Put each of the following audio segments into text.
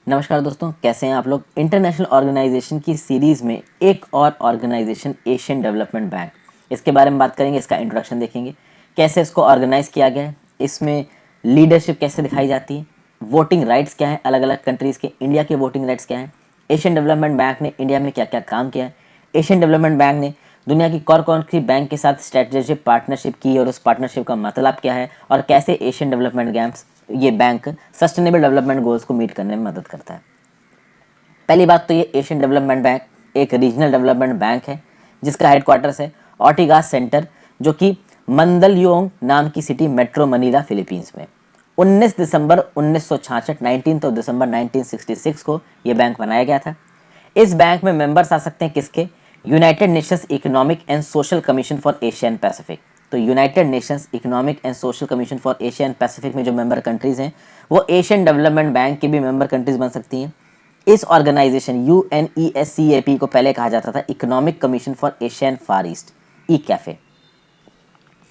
नमस्कार दोस्तों, कैसे हैं आप लोग। इंटरनेशनल ऑर्गेनाइजेशन की सीरीज़ में एक और ऑर्गेनाइजेशन एशियन डेवलपमेंट बैंक, इसके बारे में बात करेंगे। इसका इंट्रोडक्शन देखेंगे, कैसे इसको ऑर्गेनाइज किया गया है, इसमें लीडरशिप कैसे दिखाई जाती है, वोटिंग राइट्स क्या है अलग अलग कंट्रीज़ के, इंडिया के वोटिंग राइट्स क्या हैं, एशियन डेवलपमेंट बैंक ने इंडिया में क्या क्या काम किया है, एशियन डेवलपमेंट बैंक ने दुनिया की कौन सी बैंक के साथ स्ट्रेटेजिक पार्टनरशिप की और उस पार्टनरशिप का मतलब क्या है, और कैसे एशियन डेवलपमेंट गेम्स ये बैंक सस्टेनेबल डेवलपमेंट गोल्स को मीट करने में मदद करता है। पहली बात तो ये एशियन डेवलपमेंट बैंक एक रीजनल डेवलपमेंट बैंक है जिसका हेडक्वार्टर्स है ऑर्टिगास सेंटर, जो कि मंदलयोंग नाम की सिटी मेट्रो मनीला फिलीपींस में 19 दिसंबर 1966 19 दिसंबर 1966 को ये बैंक बनाया गया था। इस बैंक में मेंबर्स आ सकते हैं किसके, United Nations Economic and Social Commission for Asian Pacific. तो United Nations Economic and Social Commission for Asian Pacific में जो मेंबर कंट्रीज़ हैं वो एशियन डेवलपमेंट बैंक के भी मेंबर कंट्रीज़ बन सकती हैं। इस ऑर्गेनाइजेशन UNESCAP को पहले कहा जाता था economic commission for Asian far east, E cafe.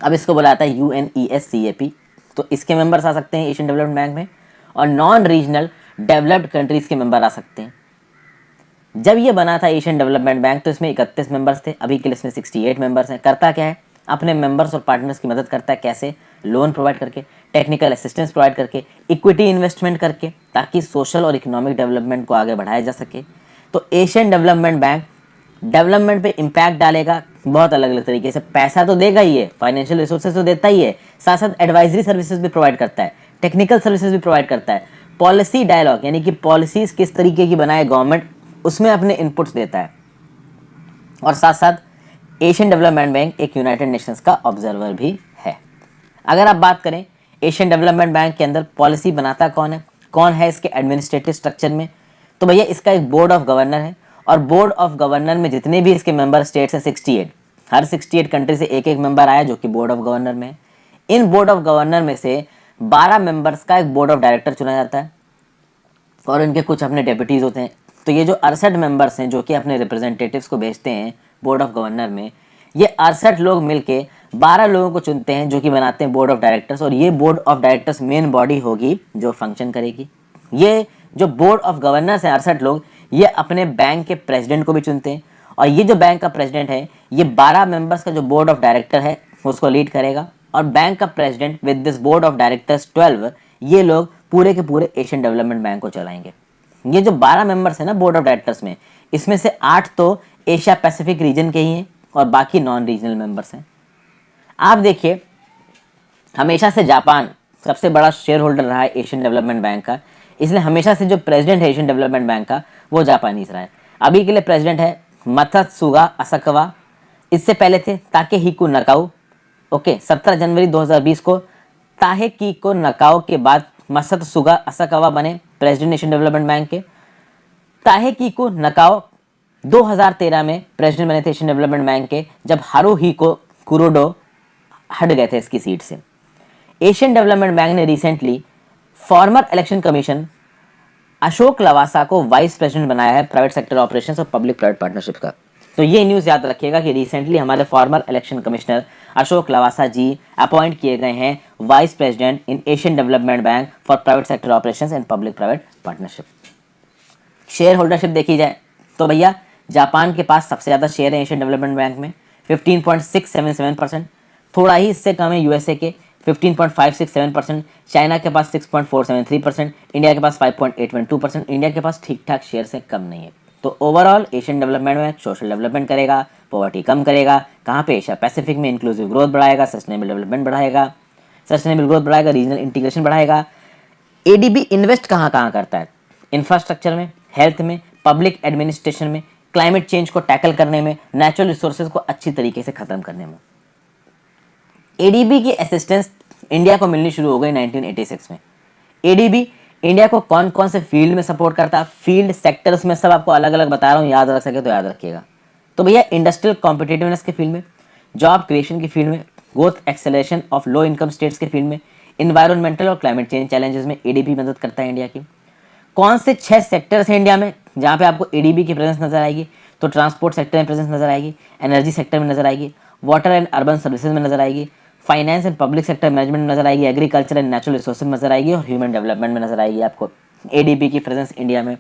अब इसको बुलाया था UNESCAP। तो इसके मेंबर्स आ सकते हैं एशियन डेवलपमेंट बैंक में, और नॉन रीजनल डेवलप्ड कंट्रीज़ के मेंबर आ सकते हैं। जब ये बना था एशियन डेवलपमेंट बैंक तो इसमें 31 मेंबर्स थे, अभी के लिए इसमें 68 मेंबर्स हैं। करता क्या है, अपने मेंबर्स और पार्टनर्स की मदद करता है। कैसे, लोन प्रोवाइड करके, टेक्निकल असिस्टेंस प्रोवाइड करके, इक्विटी इन्वेस्टमेंट करके, ताकि सोशल और इकोनॉमिक डेवलपमेंट को आगे बढ़ाया जा सके। तो एशियन डेवलपमेंट बैंक डेवलपमेंट पे इम्पैक्ट डालेगा बहुत अलग अलग तरीके से। पैसा तो देगा ही है, फाइनेंशियल रिसोर्सेज तो देता ही है, साथ साथ एडवाइजरी सर्विसेज भी प्रोवाइड करता है, टेक्निकल सर्विसेज भी प्रोवाइड करता है, पॉलिसी डायलॉग यानी कि पॉलिसीज किस तरीके की बनाए गवर्नमेंट, उसमें अपने इनपुट्स देता है। और साथ साथ एशियन डेवलपमेंट बैंक एक यूनाइटेड नेशंस का ऑब्जर्वर भी है। अगर आप बात करें एशियन डेवलपमेंट बैंक के अंदर पॉलिसी बनाता कौन है इसके एडमिनिस्ट्रेटिव स्ट्रक्चर में, तो भैया इसका एक बोर्ड ऑफ गवर्नर है, और बोर्ड ऑफ गवर्नर में जितने भी इसके मेंबर स्टेट्स हैं 68, हर 68 कंट्री से एक एक मेंबर आया जो कि बोर्ड ऑफ गवर्नर में है। इन बोर्ड ऑफ गवर्नर में से 12 मेंबर्स का एक बोर्ड ऑफ डायरेक्टर चुना जाता है, और इनके कुछ अपने डेप्यूटीज होते हैं। तो ये जो 68 मेंबर्स हैं जो कि अपने रिप्रेजेंटेटिव्स को भेजते हैं बोर्ड ऑफ गवर्नर में, ये 68 लोग मिलके 12 लोगों को चुनते हैं जो कि बनाते हैं बोर्ड ऑफ डायरेक्टर्स। और ये board of directors main body होगी जो फंक्शन करेगी। ये जो बोर्ड ऑफ गवर्नर्स हैं 68 लोग, ये अपने बैंक के प्रेसिडेंट को भी चुनते हैं, और ये जो बैंक का प्रेसिडेंट है ये 12 मेंबर्स का जो बोर्ड ऑफ डायरेक्टर है उसको लीड करेगा। और बैंक का president with this board of directors 12, ये लोग पूरे के पूरे एशियन डेवलपमेंट बैंक को चलाएंगे। ये जो 12 मेंबर्स हैं ना बोर्ड ऑफ डायरेक्टर्स में, इसमें से 8 तो एशिया पैसिफिक रीजन के ही हैं और बाकी नॉन रीजनल मेंबर्स हैं। आप देखिए, हमेशा से जापान सबसे बड़ा शेयर होल्डर रहा है एशियन डेवलपमेंट बैंक का, इसलिए हमेशा से जो प्रेसिडेंट है एशियन डेवलपमेंट बैंक का वो जापानीज रहा है। अभी के लिए प्रेसिडेंट है मत्सुगा असाकावा, इससे पहले थे ताकेहिको नकाउ। ओके, 17 जनवरी 2020 को ताकेहिको नकाउ के बाद मत्सुगा असाकावा बने प्रेसिडेंट एशियन डेवलपमेंट बैंक के। ताकेहिको नकाउ 2013 में प्रेसिडेंट बने थे एशियन डेवलपमेंट बैंक के, जब हारुहिको कुरोडो हट गए थे इसकी सीट से। एशियन डेवलपमेंट बैंक ने recently former Election Commission Ashok Lavasa को वाइस प्रेसिडेंट बनाया है प्राइवेट सेक्टर ऑपरेशंस और पब्लिक प्राइवेट पार्टनरशिप का। तो ये न्यूज़ याद रखिएगा कि रिसेंटली हमारे former election commissioner Ashok Lavasa ji appoint किए गए हैं vice president in Asian Development Bank for private sector operations and public private partnership. Share holdership देखी जाए तो भैया जापान के पास सबसे ज़्यादा शेयर है एशियन डेवलपमेंट बैंक में 15.677%, थोड़ा ही इससे कम है यूएसए के 15.567%, चाइना के पास 6.473%, इंडिया के पास 5.812%। इंडिया के पास ठीक ठाक शेयर से कम नहीं है। तो overall Asian Development bank social development करेगा, पॉवर्टी कम करेगा, कहाँ पे, एशिया पैसिफिक में इंक्लूसिव ग्रोथ बढ़ाएगा, सस्टेनेबल डेवलपमेंट बढ़ाएगा, सस्टेनेबल ग्रोथ बढ़ाएगा, रीजनल इंटीग्रेशन बढ़ाएगा। एडीबी इन्वेस्ट कहाँ कहाँ करता है, इंफ्रास्ट्रक्चर में, हेल्थ में, पब्लिक एडमिनिस्ट्रेशन में, क्लाइमेट चेंज को टैकल करने में, नेचुरल रिसोर्सेज को अच्छी तरीके से खत्म करने में। एडीबी की असिस्टेंस इंडिया को मिलनी शुरू हो गई 1986 में। एडीबी इंडिया को कौन कौन से फील्ड में सपोर्ट करता है, फील्ड सेक्टर्स में सब आपको अलग अलग बता रहा हूँ, याद रख सके तो याद रखिएगा। तो भैया इंडस्ट्रियल कॉम्पिटिटिवनेस के फील्ड में, जॉब क्रिएशन की फील्ड में, growth acceleration of low income states के फील्ड में, इन्वायरमेंटल और क्लाइमेट चेंज चैलेंजेस में एडीबी मदद करता है इंडिया की। कौन से 6 सेक्टर्स हैं इंडिया में जहाँ पे आपको एडीबी की प्रेजेंस नजर आएगी, तो ट्रांसपोर्ट सेक्टर में प्रेजेंस नजर आएगी, एनर्जी सेक्टर में नजर आएगी, वाटर एंड अर्बन सर्विसेज में नजर आएगी, finance and public sector management में नजर आएगी, एग्रीकल्चर एंड नेचुरल रिसोर्सेज में नजर आएगी, और ह्यूमन डेवलपमेंट में नजर आएगी आपको एडीबी की प्रेजेंस इंडिया में।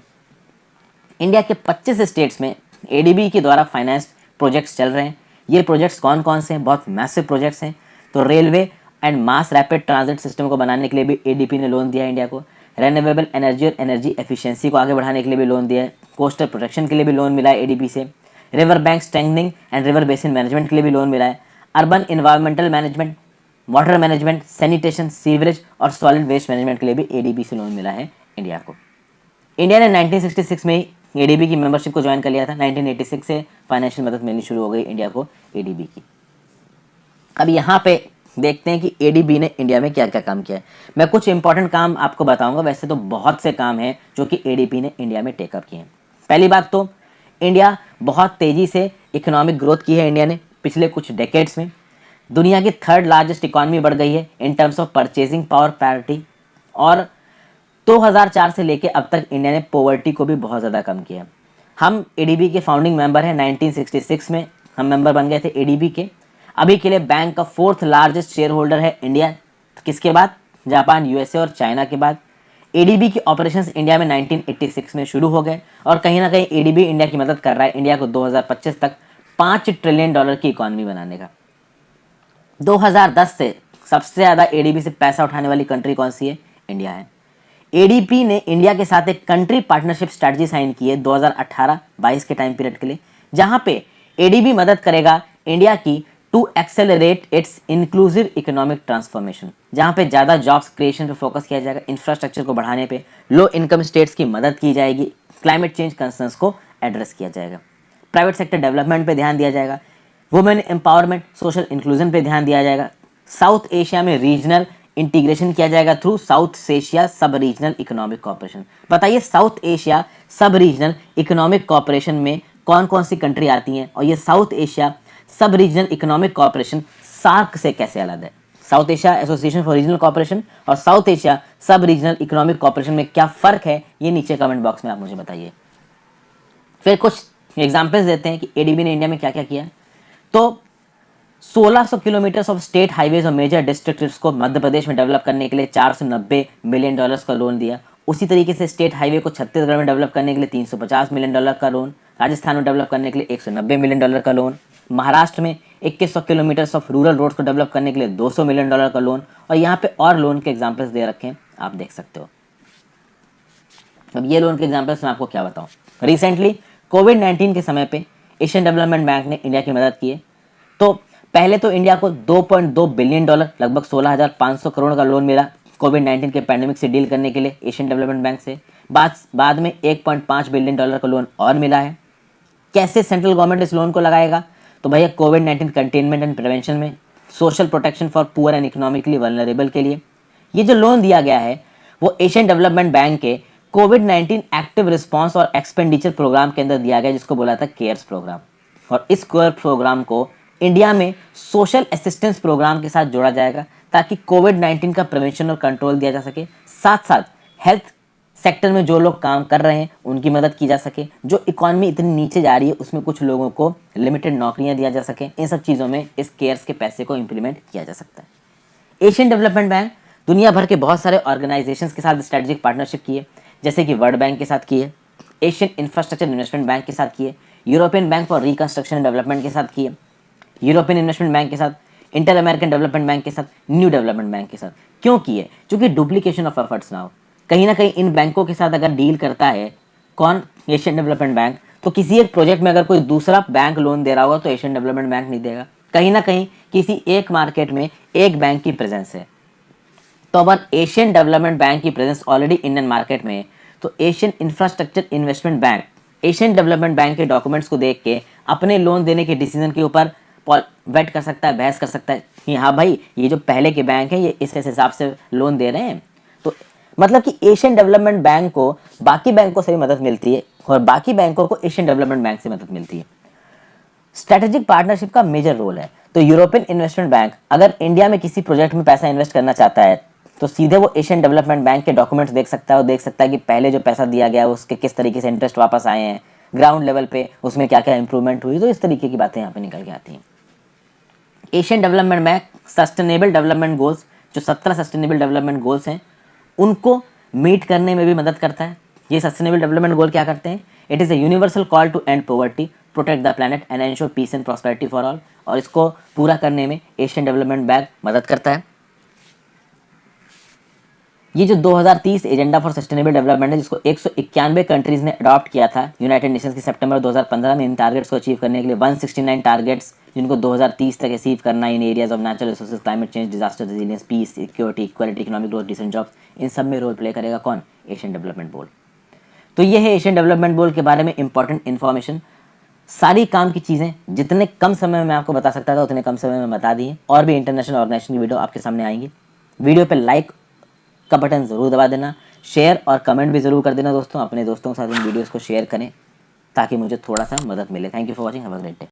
इंडिया के 25 स्टेट्स में एडीबी के द्वारा फाइनेंस प्रोजेक्ट्स चल रहे हैं। ये प्रोजेक्ट्स कौन कौन से हैं? बहुत मैसिव प्रोजेक्ट्स हैं। तो railway and mass rapid transit system को बनाने के लिए भी एडीबी ने लोन दिया है इंडिया को। रेन्यूएबल एनर्जी और एनर्जी एफिशिएंसी को आगे बढ़ाने के लिए भी लोन दिया है। कोस्टल प्रोटेक्शन के लिए भी लोन मिला है एडीबी से। River bank strengthening and river basin management के लिए भी लोन मिला है। Urban environmental management, water management, sanitation, sewerage और सॉलिड वेस्ट मैनेजमेंट के लिए भी एडीबी से लोन मिला है इंडिया को। इंडिया ने 1966 में ही एडीबी की मेंबरशिप को ज्वाइन कर लिया था। 1986 से फाइनेंशियल मदद मिलनी शुरू हो गई इंडिया को एडीबी की। अब यहाँ पे देखते हैं कि एडीबी ने इंडिया में क्या क्या काम किया है। मैं कुछ इंपॉर्टेंट काम आपको बताऊंगा, वैसे तो बहुत से काम हैं जो कि एडीबी ने इंडिया में टेकअप किए हैं। पहली बात तो इंडिया बहुत तेज़ी से इकोनॉमिक ग्रोथ की है इंडिया ने पिछले कुछ डेकेड्स में। दुनिया की थर्ड लार्जेस्ट इकॉनमी बढ़ गई है in terms of purchasing power parity, और 2004 से लेके अब तक इंडिया ने पॉवर्टी को भी बहुत ज़्यादा कम किया है। हम एडीबी के फाउंडिंग मेंबर हैं। 1966 में हम मेंबर बन गए थे एडीबी के। अभी के लिए बैंक का 4th लार्जेस्ट शेयर होल्डर है इंडिया। किसके बाद? जापान, यूएसए और चाइना के बाद। एडीबी की ऑपरेशंस इंडिया में 1986 में शुरू हो गए और कहीं ना कहीं एडीबी इंडिया की मदद कर रहा है इंडिया को 2025 तक $5 ट्रिलियन की इकॉनमी बनाने का। 2010 से सबसे ज़्यादा एडीबी से पैसा उठाने वाली कंट्री कौन सी है? इंडिया है। एडीबी ने इंडिया के साथ एक कंट्री पार्टनरशिप स्ट्रेटजी साइन की है 2018-22 के टाइम पीरियड के लिए, जहां पे एडीबी मदद करेगा इंडिया की to accelerate its inclusive economic transformation, जहां पे ज़्यादा जॉब्स क्रिएशन पे फोकस किया जाएगा, इंफ्रास्ट्रक्चर को बढ़ाने पे, लो इनकम स्टेट्स की मदद की जाएगी, क्लाइमेट चेंज कंसर्न्स को एड्रेस किया जाएगा, प्राइवेट सेक्टर डेवलपमेंट पे ध्यान दिया जाएगा, वुमेन एम्पावरमेंट, सोशल इंक्लूजन पे ध्यान दिया जाएगा, साउथ एशिया में रीजनल इंटीग्रेशन किया जाएगा थ्रू साउथ एशिया सब रीजनल इकोनॉमिक कॉर्पोरेशन। बताइए साउथ एशिया सब रीजनल इकोनॉमिक कॉर्पोरेशन में कौन कौन सी कंट्री आती हैं, और ये साउथ एशिया सब रीजनल इकोनॉमिक कॉर्पोरेशन सार्क से कैसे अलग है? South Asia association for regional corporation और साउथ एशिया सब रीजनल इकोनॉमिक कॉर्पोरेशन में क्या फ़र्क है, ये नीचे कमेंट बॉक्स में आप मुझे बताइए। फिर कुछ एग्जाम्पल्स देते हैं कि एडीबी ने इंडिया में क्या क्या किया है। तो 1600 किलोमीटर ऑफ स्टेट हाईवेज और मेजर डिस्ट्रिक्ट्स को मध्य प्रदेश में डेवलप करने के लिए $490 मिलियन का लोन दिया। उसी तरीके से स्टेट हाईवे को छत्तीसगढ़ में डेवलप करने के लिए $350 मिलियन का लोन, राजस्थान में डेवलप करने के लिए $190 मिलियन का लोन, महाराष्ट्र में 2100 किलोमीटर ऑफ रूरल रोड्स को डेवलप करने के लिए $200 मिलियन का लोन, और यहाँ पे और लोन के एग्जाम्पल्स दे रखे हैं, आप देख सकते हो। अब ये लोन के एग्जाम्पल्स मैं आपको क्या बताऊँ। रिसेंटली कोविड-19 के समय पे एशियन डेवलपमेंट बैंक ने इंडिया की मदद की है। तो पहले तो इंडिया को $2.2 बिलियन लगभग 16,500 करोड़ का लोन मिला कोविड-19 के पैंडेमिक से डील करने के लिए एशियन डेवलपमेंट बैंक से। बाद में $1.5 बिलियन का लोन और मिला है। कैसे सेंट्रल गवर्नमेंट इस लोन को लगाएगा? तो भैया कोविड-19 कंटेनमेंट एंड प्रिवेंशन में, social protection for poor and economically vulnerable के लिए। ये जो लोन दिया गया है वो एशियन डेवलपमेंट बैंक के कोविड-19 एक्टिव रिस्पांस और एक्सपेंडिचर प्रोग्राम के अंदर दिया गया, जिसको बोला था केयर्स प्रोग्राम। और इस केयर्स प्रोग्राम को इंडिया में सोशल असिस्टेंस प्रोग्राम के साथ जोड़ा जाएगा ताकि कोविड-19 का प्रिवेंशन और कंट्रोल दिया जा सके। साथ साथ हेल्थ सेक्टर में जो लोग काम कर रहे हैं उनकी मदद की जा सके। जो इकॉनमी इतनी नीचे जा रही है उसमें कुछ लोगों को लिमिटेड नौकरियां दिया जा सके। इन सब चीज़ों में इस केयर्स के पैसे को इम्प्लीमेंट किया जा सकता है। एशियन डेवलपमेंट बैंक दुनिया भर के बहुत सारे ऑर्गेनाइजेशंस के साथ स्ट्रेटेजिक पार्टनरशिप की है, जैसे कि वर्ल्ड बैंक के साथ की है, एशियन इंफ्रास्ट्रक्चर इन्वेस्टमेंट बैंक के साथ की है, European bank for reconstruction and development के साथ की है, यूरोपियन इन्वेस्टमेंट बैंक के साथ, इंटर अमेरिकन डेवलपमेंट बैंक के साथ, न्यू डेवलपमेंट बैंक के साथ। क्यों की है? क्योंकि डुप्लीकेशन ऑफ एफर्ट्स ना हो। कहीं ना कहीं इन बैंकों के साथ अगर डील करता है कौन? Asian Development bank. तो किसी एक प्रोजेक्ट में अगर कोई दूसरा बैंक लोन दे रहा होगा तो एशियन डेवलपमेंट बैंक नहीं देगा। कहीं ना कहीं किसी एक मार्केट में एक बैंक की प्रेजेंस है। तो अगर एशियन डेवलपमेंट बैंक की प्रेजेंस ऑलरेडी इंडियन मार्केट में है तो Asian infrastructure investment bank Asian Development bank के डॉक्यूमेंट्स को देख के अपने लोन देने के डिसीजन के ऊपर वेट कर सकता है, बहस कर सकता है कि हाँ भाई ये जो पहले के बैंक हैं ये इस हिसाब से लोन दे रहे हैं। तो मतलब कि एशियन डेवलपमेंट बैंक को बाकी बैंकों से भी मदद मिलती है और बाकी बैंकों को एशियन डेवलपमेंट बैंक से मदद मिलती है। स्ट्रेटेजिक पार्टनरशिप का मेजर रोल है। तो यूरोपियन इन्वेस्टमेंट बैंक अगर इंडिया में किसी प्रोजेक्ट में पैसा इन्वेस्ट करना चाहता है तो सीधे वो एशियन डेवलपमेंट बैंक के डॉक्यूमेंट्स देख सकता है और देख सकता है कि पहले जो पैसा दिया गया उसके किस तरीके से इंटरेस्ट वापस आए हैं, ग्राउंड लेवल पे उसमें क्या क्या इंप्रूवमेंट हुई। तो इस तरीके की बातें यहाँ पे निकल के आती हैं। Asian Development bank sustainable development goals, जो 17 सस्टेनेबल डेवलपमेंट गोल्स हैं, उनको मीट करने में भी मदद करता है। ये सस्टेनेबल डेवलपमेंट गोल क्या करते हैं? It is a universal call to end poverty, protect the planet and ensure peace and prosperity for all. और इसको पूरा करने में एशियन डेवलपमेंट बैंक मदद करता है। ये जो 2030 एजेंडा फॉर सस्टेनेबल डेवलपमेंट है, जिसको 191 कंट्रीज ने अडॉप्ट किया था यूनाइटेड नेशंस की सितंबर 2015 में, इन टारगेट्स को अचीव करने के लिए 169 टारगेट्स जिनको 2030 तक अचीव करना in areas of natural resources, climate change, disaster resilience, peace, security, equality, economic growth, decent jobs, इन सब में रोल प्ले करेगा कौन? Asian Development Board. तो ये है एशियन डेवलपमेंट बोर्ड के बारे में इंपॉर्टेंट इन्फॉर्मेशन। सारी काम की चीज़ें जितने कम समय में मैं आपको बता सकता था उतने कम समय में बता दी हैं। और भी इंटरनेशनल ऑर्गेनाइजेशन की वीडियो आपके सामने आएंगी। वीडियो पे लाइक का बटन ज़रूर दबा देना, शेयर और कमेंट भी ज़रूर कर देना दोस्तों। अपने दोस्तों के साथ इन वीडियोज़ को शेयर करें ताकि मुझे थोड़ा सा मदद मिले। Thank you for watching, have a great day.